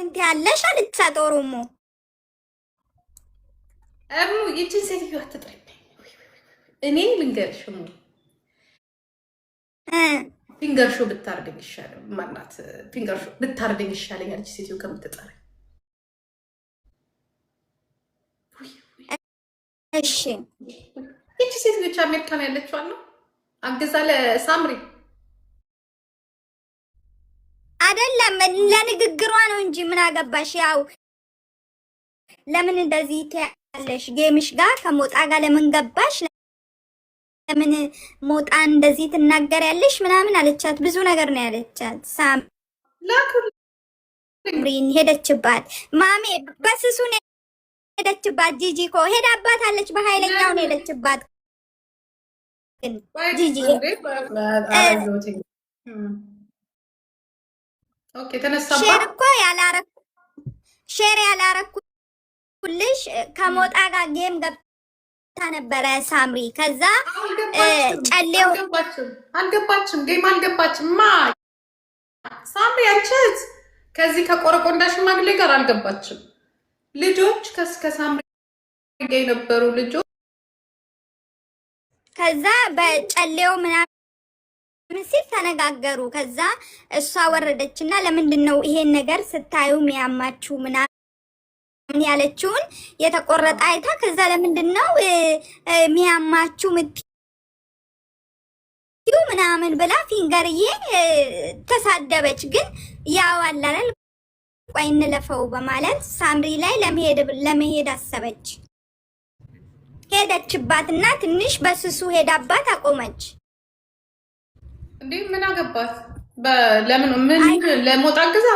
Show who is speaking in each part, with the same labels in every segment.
Speaker 1: እንት ያለሽ አልቻት ኦሮሞ
Speaker 2: እሙ ይቺን ሴትዮ አትጥሪኝ። እኔ ልንገርሽ እሙ ፊንገር ሾ ብታርደኝ ይሻላል። ማናት ፊንገር ሾ ብታርደኝ ይሻለኛል እቺ ሴትዮ ከምትጠራ።
Speaker 1: እሺ
Speaker 2: ይቺ ሴትዮ ብቻ አሜሪካን ያለችው አለ አገዛ ለሳምሪ
Speaker 1: አይደለም ለንግግሯ ነው እንጂ ምን አገባሽ? ያው ለምን እንደዚህ ትያለሽ? ጌምሽ ጋር ከሞጣ ጋር ለምን ገባሽ? ለምን ሞጣ እንደዚህ ትናገሪያለሽ? ምናምን አለቻት። ብዙ ነገር ነው ያለቻት። ሳምሪን ሄደችባት። ማሜ በስሱ ነው ሄደችባት። ጂጂ እኮ ሄዳባት አለች። በኃይለኛው ነው ሄደችባት። ጂጂ
Speaker 2: ኦኬ ተነሳባት
Speaker 1: እኮ ሼር ያላረኩልሽ ከሞጣ ጋር ጌም ገብታ ነበረ ሳምሪ። ከዛ ጨሌው
Speaker 2: አልገባችም፣ ጌም አልገባችም። ማ ሳምሪ አንቺት ከዚህ ከቆረቆንዳ ሽማግሌ ጋር አልገባችም። ልጆች ከሳምሪ ጋር የነበሩ ልጆች
Speaker 1: ከዛ በጨሌው ምናምን ሲል ተነጋገሩ። ከዛ እሷ ወረደችና ለምንድን ነው ይሄን ነገር ስታዩ የሚያማችሁ ምናምን ያለችውን የተቆረጠ አይታ ከዛ ለምንድን ነው የሚያማችሁ ምትዩ ምናምን ብላ ፊንገርዬ ተሳደበች። ግን ያው አላለ ቆይ እንለፈው በማለት ሳምሪ ላይ ለመሄድ አሰበች። ሄደችባትና ትንሽ በስሱ ሄዳባት አቆመች።
Speaker 2: እንዴ ምን አገባት? ለምን ምን ለሞጣ ግዛ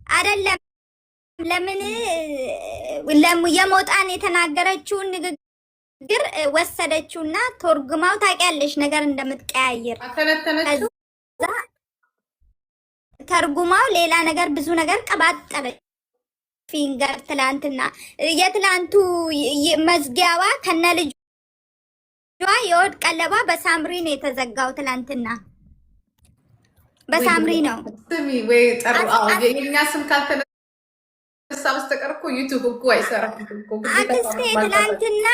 Speaker 1: አይደለም። ለምን የሞጣን የተናገረችውን ንግግር ወሰደችውና ተርጉማው ታውቂያለሽ ነገር እንደምትቀያየር
Speaker 2: አተነተነችው።
Speaker 1: ተርጉማው ሌላ ነገር ብዙ ነገር ቀባጠረች። ፊንገር ትላንትና የትላንቱ መዝጊያዋ ከነ ልጅ የወድ ቀለባ በሳምሪ ነው የተዘጋው። ትላንትና በሳምሪ ነው።
Speaker 2: ስሚ ወይ የኛ ስም ካልተነሳ በስተቀር እኮ ዩቲዩብ እኮ አይሰራም እኮ።
Speaker 1: አክስቴ ትላንትና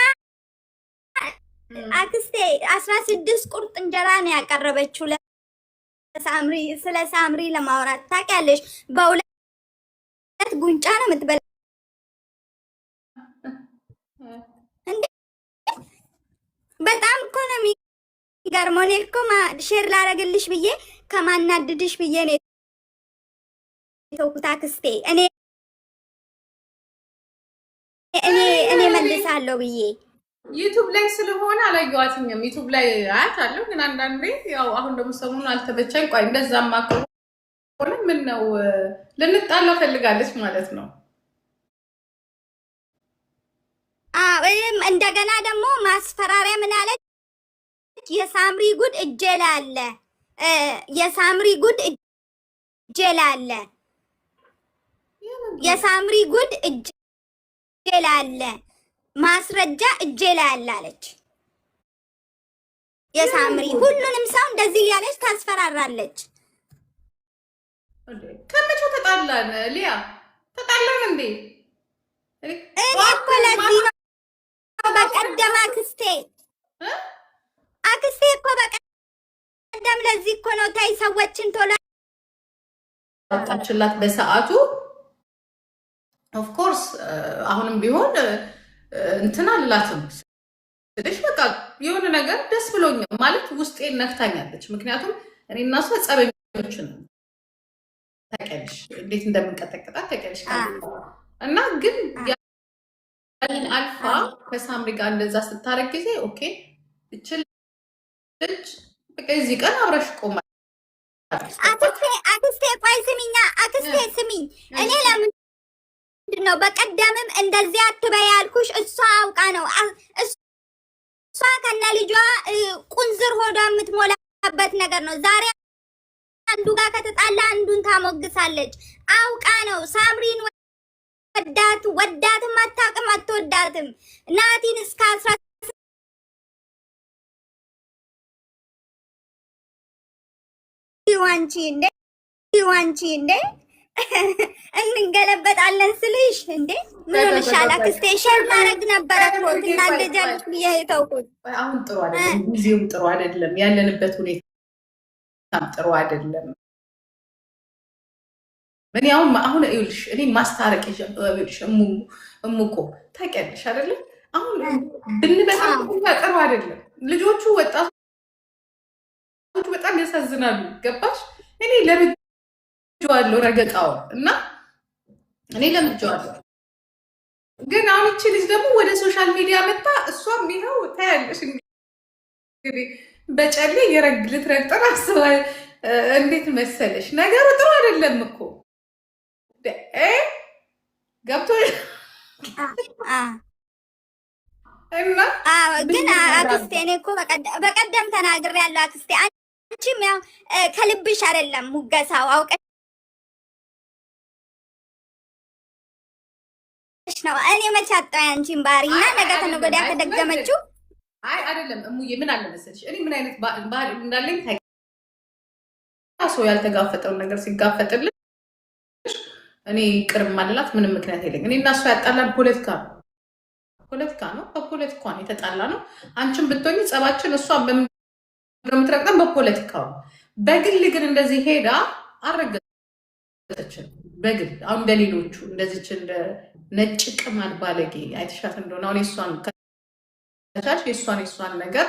Speaker 1: አክስቴ 16 ቁርጥ እንጀራ ነው ያቀረበችው ለሳምሪ። ስለ ሳምሪ ለማውራት ታውቂያለሽ፣ በሁለት ጉንጫ ነው የምትበላ። በጣም እኮ ነው የሚገርመው። እኔ እኮ ሼር ላደርግልሽ ብዬ ከማናድድሽ ብዬ ነው የተውኩት አክስቴ። እኔ መልሳለሁ ብዬ
Speaker 2: ዩቲዩብ ላይ ስለሆነ አላየኋትኝም። ዩቲዩብ ላይ አያታለሁ፣ ግን አንዳንዴ ያው አሁን ደግሞ ሰሞኑን አልተመቸኝ። ቆይ እንደዛማ ከሆነ ምን ነው ልንጣላ ፈልጋለች ማለት ነው።
Speaker 1: እንደገና ደግሞ ማስፈራሪያ ምን አለች? የሳምሪ ጉድ እጄ ላይ አለ፣ የሳምሪ ጉድ እጄ ላይ አለ፣ የሳምሪ ጉድ እጄ ላይ አለ፣ ማስረጃ እጄ ላይ አለ አለች። የሳምሪ ሁሉንም ሰው እንደዚህ እያለች ታስፈራራለች።
Speaker 2: ከመቼው ተጣላን? ሊያ ተጣላን እንዴ?
Speaker 1: እኔ እኮ ለዚህ ነው በቀደም አክስቴ እኮ በቀደም ለዚህ እኮ ነው ታይ ሰዎችን ቶሎ
Speaker 2: ወጣችላት በሰዓቱ። ኦፍ ኮርስ አሁንም ቢሆን እንትን አላትም ስለሽ በቃ የሆነ ነገር ደስ ብሎኛል ማለት ውስጤን ነክታኛለች። ምክንያቱም እኔ እና እሷ ጸበኞች ነን፣ ታውቂያለሽ እንዴት እንደምንቀጠቅጣት ታውቂያለሽ። እና ግን ያንን አልፋ ከሳምሪ ጋር እንደዛ ስታረግ ጊዜ ኦኬ እችል ልጅ በቃ እዚህ ቀን አብረሽ ቆማ።
Speaker 1: አክስቴ ቆይ ስሚኛ፣ አክስቴ ስሚኝ፣ እኔ ለምንድን ነው በቀደምም እንደዚህ አትበይ ያልኩሽ? እሷ አውቃ ነው። እሷ ከነ ልጇ ቁንዝር ሆዷ የምትሞላበት ነገር ነው። ዛሬ አንዱ ጋር ከተጣላ አንዱን ታሞግሳለች። አውቃ ነው። ሳምሪን ወዳትም አታውቅም፣ አትወዳትም። ናቲን እስከ 10 ዋንቺ እንደ እንገለበጣለን ስልሽ እንዴ ምን ሆነሻል? አክስቴ ሸር ማድረግ ነበረ እኮ ትናደጃለሽ ብዬ የተውኩት።
Speaker 2: አሁን ጥሩ አይደለም፣ ጊዜውም ጥሩ አይደለም፣ ያለንበት ሁኔታም ጥሩ አይደለም። እኔ አሁን ይኸውልሽ እኔ ማስታረቅ ይኸውልሽ እሙቆ ታውቂያለሽ አይደለም? አሁን ብንበጣም ጥሩ አይደለም። ልጆቹ ወጣቶቹ በጣም ያሳዝናሉ። ገባሽ? እኔ ለምጄዋለሁ ረገጣውን እና እኔ ለምጄዋለሁ። ግን አሁን ይቺ ልጅ ደግሞ ወደ ሶሻል ሚዲያ መጣ። እሷም ይኸው ታያለሽ እንግዲህ በጨሌ ልትረግጠን አስባ። እንዴት መሰለሽ ነገሩ ጥሩ አይደለም እኮ ገብቶ እና
Speaker 1: ግን አክስቴ እኔ እኮ በቀደም ተናግሬያለሁ አክስቴ። አንቺም ያው ከልብሽ አይደለም ሙገሳው አውቀሽ ነው። እኔ መቼ አጣሁ ያንቺን ባህሪ እና ነገ ከነገ ወዲያ ከደገመችው
Speaker 2: አይደለም እሙዬ ምን አለ መሰለሽ እኔ ምን አይነት ባህሪ እንዳለኝ ሰው ያልተጋፈጠውን ነገር ሲጋፈጥልሽ እኔ ቅርብ ማለላት ምንም ምክንያት የለኝ። እኔ እና እሷ ያጣላን ፖለቲካ ነው። በፖለቲካን የተጣላ ነው። አንቺን ብትሆኝ ጸባችን እሷ በምትረግጠን በፖለቲካው ነው። በግል ግን እንደዚህ ሄዳ አልረገጠችም። በግል አሁን እንደሌሎቹ እንደዚች እንደ ነጭ ቅማል ባለጌ አይተሻት እንደሆነ አሁን የእሷን ነገር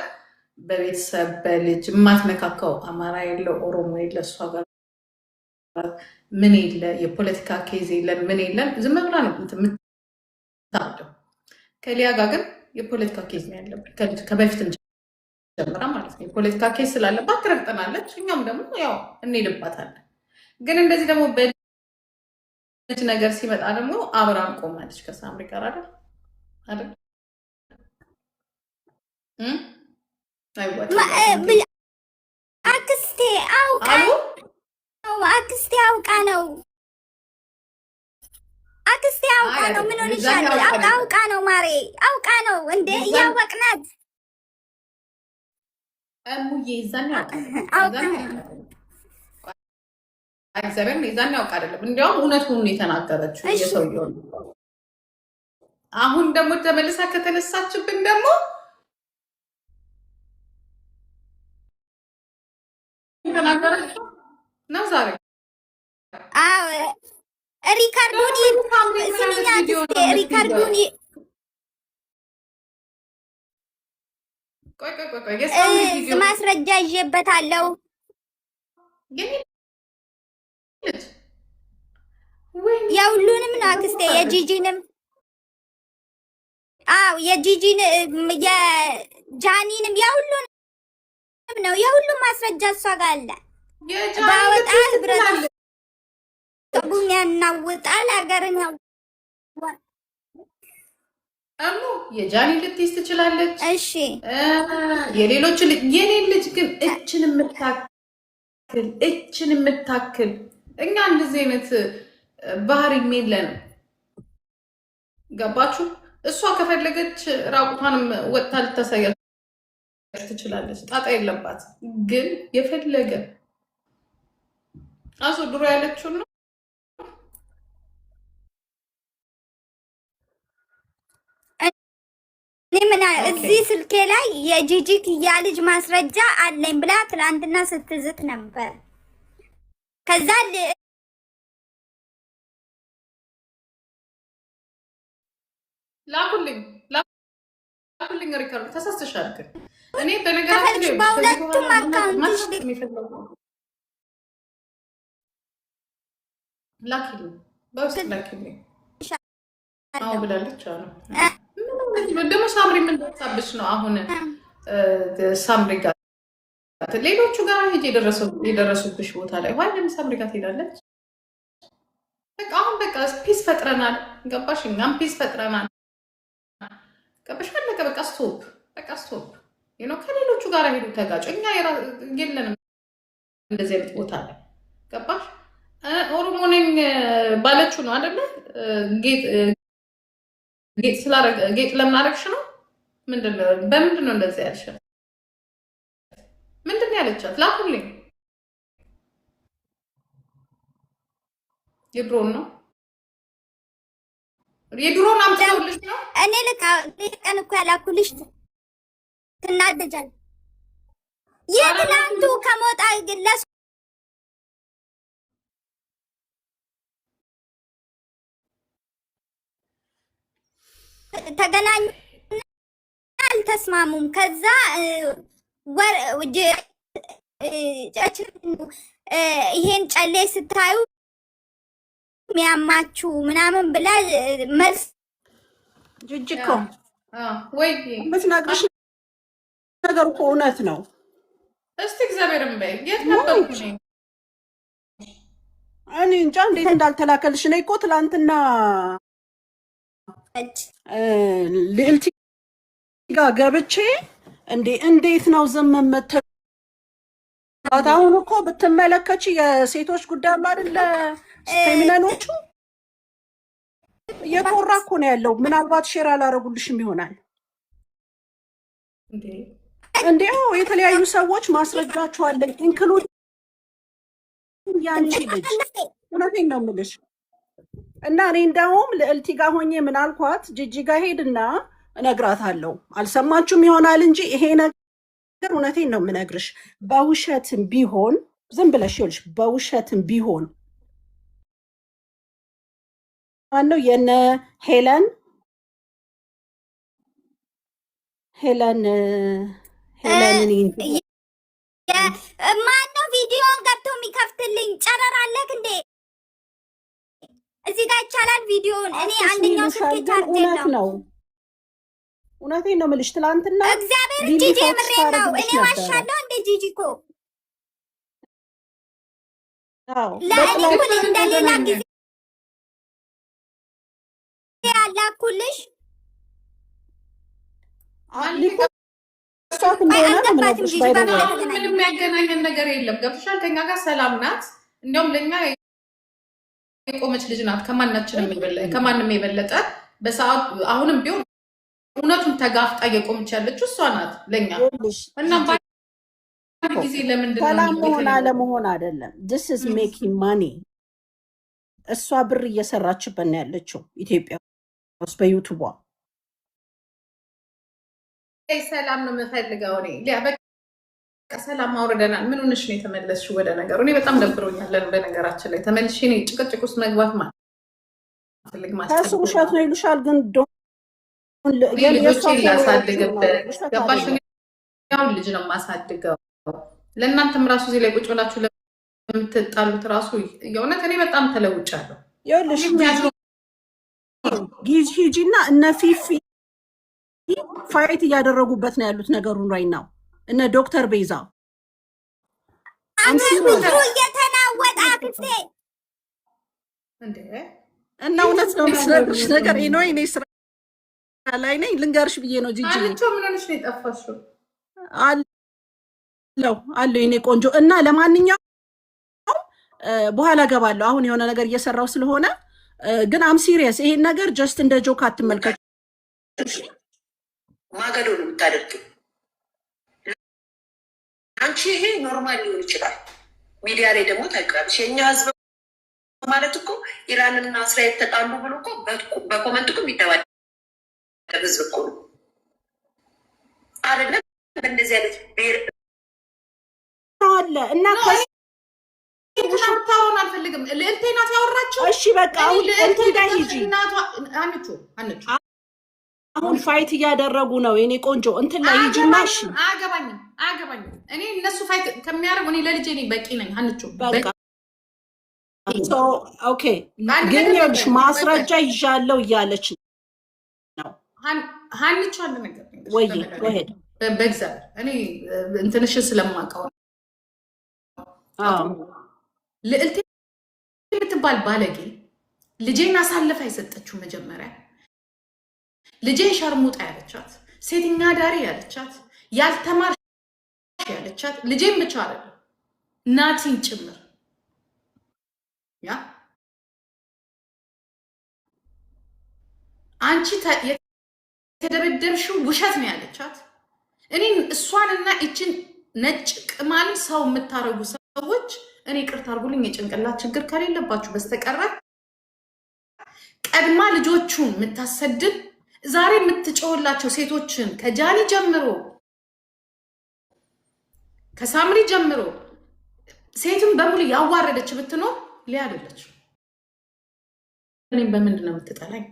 Speaker 2: በቤተሰብ በልጅ የማትነካካው አማራ የለ ኦሮሞ የለ እሷ ጋር ምን የለ የፖለቲካ ኬዝ የለን ምን የለን ዝም ብላ ነው የምታወደው። ከሊያ ጋር ግን የፖለቲካ ኬዝ ነው ያለብን ከበፊትም ጀምራ ማለት ነው። የፖለቲካ ኬዝ ስላለባት ትረግጠናለች፣ እኛም ደግሞ ያው እንሄድባታለን። ግን እንደዚህ ደግሞ በልጅ ነገር ሲመጣ ደግሞ አብራን ቆማለች ከሳምሪ ጋር አይደል?
Speaker 1: አክስቴ አውቃ ነው። አክስቴ አውቃ ነው። ምን ሆነሻል? አውቃ ነው ማሬ፣ አውቃ ነው እንዴ እያወቅናት
Speaker 2: እሙዬ ይዛን ያውቃ አይደለም። እንዲያውም እውነቱን የተናገረችው የሰውየው። አሁን ደግሞ ተመልሳ ከተነሳችብን ደግሞ የተናገረችው ነው ዛሬ።
Speaker 1: ሪካርዱን ስሚኝ አክስቴ፣ ሪካርዱን ማስረጃ ይዤበታለሁ። የሁሉንም ነው አክስቴ፣ የጂጂንም የጂጂን የጃኒንም የሁሉንም ነው። የሁሉም ማስረጃ እሷ ጋር አለ። ባወጣ ህብረተሰቡን ያናውጣል፣ ሀገርን
Speaker 2: አሙ የጃኒ ልትይዝ ትችላለች።
Speaker 1: እሺ
Speaker 2: የሌሎች የኔን ልጅ ግን እችን የምታክል እኛ እንደዚህ አይነት ባህሪም የለንም። ገባችሁ? እሷ ከፈለገች ራቁቷንም ወጥታ ልታሳያችሁ ትችላለች፣ ጣጣ የለባት። ግን የፈለገ ድሮ ያለችው ነው እዚህ ስልኬ ላይ የጂጂ ኪያ ልጅ ማስረጃ አለኝ ብላ ትናንትና ስትዝት ነበር። ከዛ ላኩልኝ ሪካርዶ ተሳስተሻል። ግን እኔ በነገራችን በሁለቱም አካውንትሽ ላኪልኝ፣ በውስጥ ላኪልኝ ብላለች አሉ። ደግሞ ሳምሪ ምን ደሳብሽ ነው? አሁን ሳምሪ ጋር ሌሎቹ ጋር ሄጅ የደረሱብሽ ቦታ ላይ ዋለም ሳምሪ ጋር ትሄዳለች። በቃ አሁን በቃ ፒስ ፈጥረናል። ገባሽ? እኛም ፒስ ፈጥረናል። ገባሽ? አለቀ። በቃ ስቶፕ ከሌሎቹ ጋር ሄዱ ተጋጩ። እኛ የለንም እንደዚህ አይነት ቦታ ላይ። ገባሽ? ኦሮሞ ነኝ ባለችው ነው አይደለ? ጌጥ ለምን አደረግሽ ነው? በምንድን ነው እንደዚህ ያልሻት? ምንድን ነው ያለቻት? ላኩልኝ። የብሮን ነው የድሮን አምጥተውልሽ ነው?
Speaker 1: እኔ ቀን እኮ ያላኩልሽ ትናደጃለሽ። የትናንቱ ከሞጣ ግለስ ተገናኙ፣ አልተስማሙም። ከዛ ይሄን ጨሌ ስታዩ የሚያማችሁ ምናምን ብላ መልስ
Speaker 3: ጅጅኮ
Speaker 2: ወይ
Speaker 3: የምትነግርሽ ነገር እኮ እውነት ነው።
Speaker 2: እስቲ እግዚአብሔርን በይ የት ነበርኩ
Speaker 3: እኔ እንጃ እንዴት እንዳልተላከልሽ። እኔ እኮ ትላንትና ልዕልቲ ጋር ገብቼ እንዴት ነው ዝም የምትለው? አሁን እኮ ብትመለከች የሴቶች ጉዳይ አይደለ ፌሚናኖቹ እየኮራ እኮ ነው ያለው። ምናልባት ሼር አላረጉልሽም ይሆናል እንዴው የተለያዩ ሰዎች ማስረጃቸዋለኝ ኢንክሉድ ያንቺ ልጅ እውነቴን ነው የምልሽ። እና እኔ እንደውም ልዕልቲ ጋር ሆኜ ምን አልኳት፣ ጂጂ ጋር ሄድና እነግራታለሁ። አልሰማችሁም ይሆናል እንጂ ይሄ ነገር እውነቴን ነው የምነግርሽ። በውሸትም ቢሆን ዝም ብለሽ ይኸውልሽ፣ በውሸትም ቢሆን ማነው የነ ሄለንን
Speaker 1: ማነው ቪዲዮን ገብቶ የሚከፍትልኝ? ጨረር አለክ እንዴ? እዚህ ጋር ይቻላል ቪዲዮን። እኔ አንደኛው ስልክ ቻርጅ
Speaker 3: ነው። እውነቴን ነው የምልሽ። ትላንትና
Speaker 1: እግዚአብሔር ጂጂ ምሬ ነው። እኔ ዋሻለሁ እንዴ? ጂጂ እኮ ለእኔ እኮ እንደሌላ ጊዜ ያላኩልሽ
Speaker 2: ምንም የሚያገናኘን ነገር የለም። ገብቶሻል? ከኛ ጋር ሰላም ናት። እንዲያውም ለእኛ የቆመች ልጅ ናት። ከማንም የበለጠ በሰዓት አሁንም ቢሆን እውነቱን ተጋፍጣ እየቆመች ያለችው እሷ ናት ለእኛ። እና ጊዜ ለምንድን ነው
Speaker 3: ሰላም መሆን አለመሆን አይደለም። this is making money። እሷ ብር እየሰራችበት ነው ያለችው ኢትዮጵያ ውስጥ በዩቱቧ።
Speaker 2: ሰላም ነው የምፈልገው እኔ። ሰላም አውርደናል። ምን ሆነሽ ነው የተመለስሽው ወደ ነገሩ? እኔ በጣም ደብሮኛል። በነገራችን ላይ ተመልሼ እኔ ጭቅጭቅ ውስጥ መግባት ማፈልግ
Speaker 3: ከሱ ውሸት ነው ይሉሻል። ግን
Speaker 2: ልጆቼን ላሳድግበት ገባሽ? ያውን ልጅ ነው የማሳድገው። ለእናንተም ራሱ እዚህ ላይ ቁጭ ብላችሁ ለምትጣሉት ራሱ የእውነት እኔ በጣም ተለውጫለሁ።
Speaker 3: ይኸውልሽ ጊዜ ሂጂና እነ ፊፊ ፋይት እያደረጉበት ነው ያሉት ነገሩን ራይ ነው። እነ ዶክተር ቤዛ
Speaker 1: እየተናወጣ ጊዜ
Speaker 3: እና እውነት ነው የምትነግርሽ ነገር ነው። እኔ ስራ ላይ ነኝ ልንገርሽ ብዬ ነው። ጂጂ
Speaker 2: ምን ሆነሽ ነው የጠፋሽው? አለው የኔ ቆንጆ። እና ለማንኛውም በኋላ ገባለሁ። አሁን የሆነ ነገር እየሰራው ስለሆነ ግን አም ሲሪየስ። ይሄን ነገር ጀስት እንደ ጆክ አትመልከች።
Speaker 4: ማገዶ ነው የምታደርጊው አንቺ። ይሄ ኖርማል ሊሆን ይችላል፣ ሚዲያ ላይ ደግሞ ታይቀራለሽ። የኛ ህዝብ ማለት እኮ ኢራንና እስራኤል ተጣሉ ብሎ እኮ በኮመንት እኮ የሚደባደብ ህዝብ እኮ ነው አይደለም? እንደዚህ አይነት ብሔር
Speaker 3: አለ እና
Speaker 2: ታውን አልፈልግም። ልዕልቴ ናት ያወራችው።
Speaker 3: እሺ በቃ እንትን ጋር ሂጂ። አሁን ፋይት እያደረጉ ነው የኔ ቆንጆ። እንትን ላይ ሂጂና። እሺ
Speaker 2: አያገባኝም። እኔ እነሱ ፋይት ከሚያደርጉ እኔ ለልጄ እኔ በቂ ነኝ። አንቺ
Speaker 3: በቃ ኦኬ። ግን ይኸውልሽ ማስረጃ ይዣለሁ እያለች ነው
Speaker 2: ሀንቹ። አንድ ነገር
Speaker 3: ወይ ወሄድ
Speaker 2: በእግዚአብሔር እኔ እንትንሽን ስለማውቀው ልዕልቴ የምትባል ባለጌ ልጄን አሳልፋ የሰጠችው መጀመሪያ ልጄን ሸርሙጣ ያለቻት፣ ሴተኛ ዳሪ ያለቻት፣ ያልተማርሽ ያለቻት ልጄን ብቻ አይደለም ናቲን ጭምር ያ አንቺ የተደረደርሽው ውሸት ነው ያለቻት። እኔ እሷንና ይችን ነጭ ቅማል ሰው የምታረጉ ሰዎች እኔ ቅርታ አድርጉልኝ፣ የጭንቅላት ችግር ከሌለባችሁ በስተቀር ቀድማ ልጆቹን የምታሰድብ ዛሬ የምትጮህላቸው ሴቶችን ከጃኒ ጀምሮ ከሳምሪ ጀምሮ ሴትን በሙሉ ያዋረደች ብትኖር ሊያ አይደለች። እኔን በምንድን ነው የምትጠላኝ?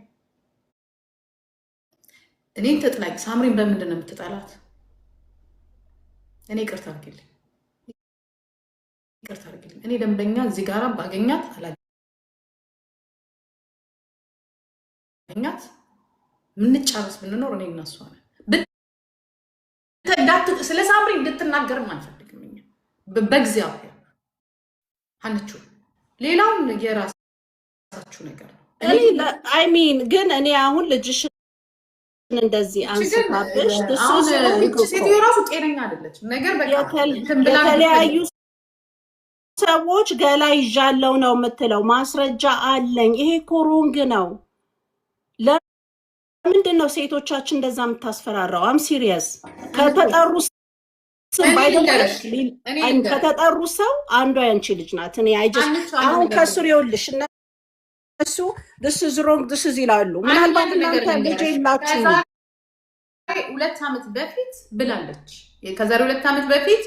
Speaker 2: እኔን ተጥላኝ። ሳምሪን በምንድን ነው የምትጠላት? እኔ ይቅርታ አድርጊልኝ፣ ይቅርታ አድርጊልኝ። እኔ ደንበኛ እዚህ ጋራ ባገኛት አላገኛት ምንጫረስ ብንኖር እኔ እና እሷ ነን። ስለ ሳምሪ እንድትናገርም አልፈልግም። በእግዚአብሔር አንቹ ሌላውን የራሳችሁ ነገር ነው።
Speaker 3: አይሚን ግን እኔ አሁን ልጅሽ እንደዚህ አንስታብሽ
Speaker 2: ሴትዮ ራሱ ጤነኛ አይደለች። ነገር
Speaker 3: የተለያዩ ሰዎች ገላ ይዣለው ነው የምትለው። ማስረጃ አለኝ። ይሄ ኮሮንግ ነው። ለምንድን ነው ሴቶቻችን እንደዛ የምታስፈራራው? አም ሲሪየስ ከተጠሩ ከተጠሩ ሰው አንዷ ያንቺ ልጅ ናት። እኔ አሁን ከስር ይኸውልሽ እነሱ this is wrong this is ይላሉ። ምናልባት እናንተ ልጅ የላችሁ
Speaker 2: 2 ዓመት በፊት ብላለች። ከዛሬ 2 ዓመት በፊት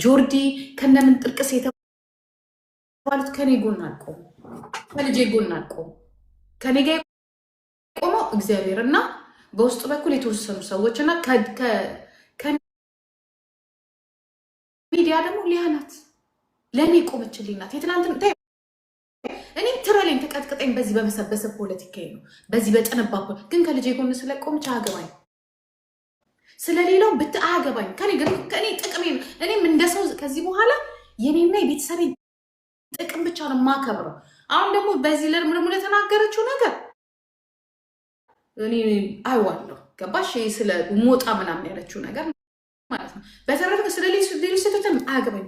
Speaker 2: ጆርዲ ከነምን ጥርቅስ የተባሉት ከኔ ጎን አልቆሙ፣ ከልጄ ጎን አልቆሙ። ከኔ ጋር ቆመው እግዚአብሔርና በውስጥ በኩል የተወሰኑ ሰዎች እና ከሚዲያ ደግሞ ሊያ ናት ለእኔ ቆመችልኝ ናት። የትናንትን እኔም ትረሌን ተቀጥቅጠኝ በዚህ በመሰበሰብ ፖለቲካዬ ነው በዚህ በጠነባ ግን ከልጄ ጎን ስለቆመች አያገባኝ፣ ስለሌላው አያገባኝ። ከኔ ጥቅሜ ነው። እኔም እንደ ሰው ከዚህ በኋላ የኔና የቤተሰቤን ጥቅም ብቻ ነው የማከብረው። አሁን ደግሞ በዚህ ደግሞ ለተናገረችው ነገር እኔ አይዋለሁ። ገባሽ? ስለ ሞጣ ምናምን ያለችው ነገር ማለት ነው። በተረፈ ስለ ሌሎች ሴቶችም አያገባኝ።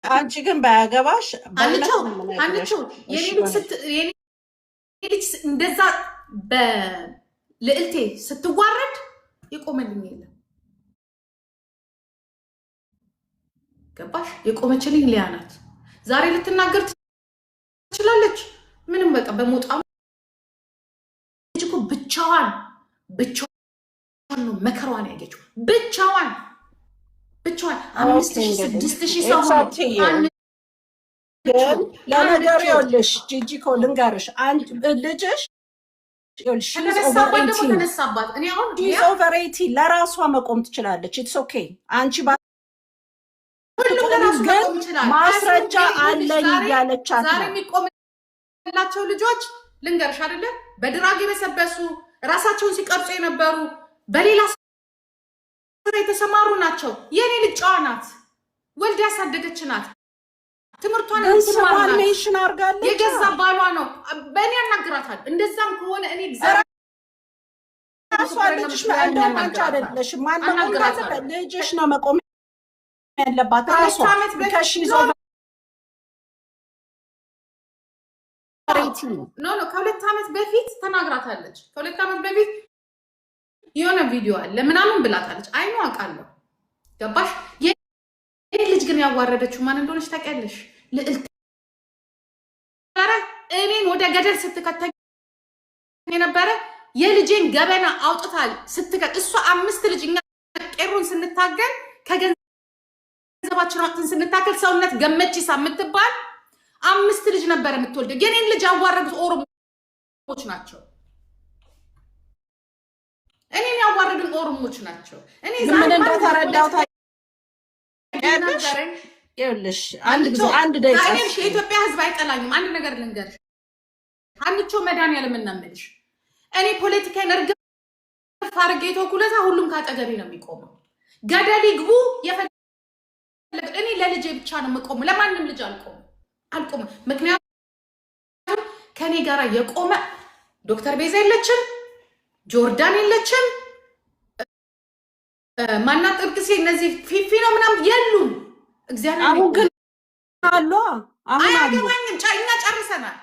Speaker 3: አንቺ ግን ባያገባሽ
Speaker 2: አንቺው የኔ ልጅ እንደዛ በልዕልቴ ስትዋረድ የቆመልኝ የለም። ገባሽ? የቆመችልኝ ሊያ ናት። ዛሬ ልትናገር ትችላለች። ምንም በቃ በሞጣ ብቻዋን ነው መከራዋን ያገኘችው። ብቻዋን 5,000-6,000 ሰው
Speaker 3: ለነገሩ ይኸውልሽ ጂጂኮ ልንገርሽ አንድ ልጅሽ
Speaker 2: ተነሳባት። እኔ አሁን
Speaker 3: ኦቨር 80 ለራሷ መቆም ትችላለች። ኢትስ ኦኬ። አንቺ ግን ማስረጃ አለኝ እያለቻት
Speaker 2: ዛሬ የሚቆምላቸው ልጆች ልንገርሽ አይደለ በድራግ የበሰበሱ ራሳቸውን ሲቀርጹ የነበሩ በሌላ ስራ የተሰማሩ ናቸው። የኔ ልጅ ጨዋ ናት፣ ወልድ ያሳደገች ናት። ትምህርቷን
Speaker 3: ኢንፎርሜሽን አርጋለች።
Speaker 2: የገዛ ባሏ ነው። በእኔ ያናግራታል። እንደዛም ከሆነ እኔ እግዚአብሔር
Speaker 3: ልጅሽ አንቺ አይደለሽም። ልጅሽ ነው መቆም ያለባት ራሷ ከሺዞ
Speaker 2: ከ2 ዓመት በፊት ተናግራታለች። ከ2 ዓመት በፊት የሆነ ቪዲዮ አለ ምናምን ብላታለች። አይኑ አውቃለሁ። ገባሽ? ይህ ልጅ ግን ያዋረደችው ማን እንደሆነች ታውቂያለሽ? ልዕልት እኔን ወደ ገደል ስትከተኝ የነበረ የልጄን ገበና አውጥታል ስትከት እሷ 5 ልጅ እኛ ቄሩን ስንታገል ከገንዘባችን ወጥተን ስንታገል ሰውነት ገመቺሳ የምትባል 5 ልጅ ነበር የምትወልደው። የኔን ልጅ ያዋረዱት ኦሮሞዎች ናቸው። እኔን ያዋረዱት ኦሮሞዎች ናቸው። እኔ
Speaker 3: ምን እንደተረዳው ታውቂያለሽ? ይኸውልሽ አንድ ደቂቃ
Speaker 2: የኢትዮጵያ ሕዝብ አይጠላኝም። አንድ ነገር ልንገርሽ አንቺ መድኃኒዓለም እናምልሽ እኔ ፖለቲካን እርግፍ አድርጌ ተኩለታ ሁሉም ካጠገቤ ነው የሚቆመው። ገደል ይግቡ እኔ ለልጄ ብቻ ነው የምቆመው። ለማንም ልጅ አልቆመ። ምክንያቱም ከኔ ጋር የቆመ ዶክተር ቤዛ የለችም፣ ጆርዳን የለችም፣ ማናት ጥርቅሴ እነዚህ ፊፊ ነው ምናምን የሉም። እግዚአብሔር
Speaker 3: አሁን ግን አሉ።
Speaker 2: አያገባኝም። እኛ ጨርሰናል።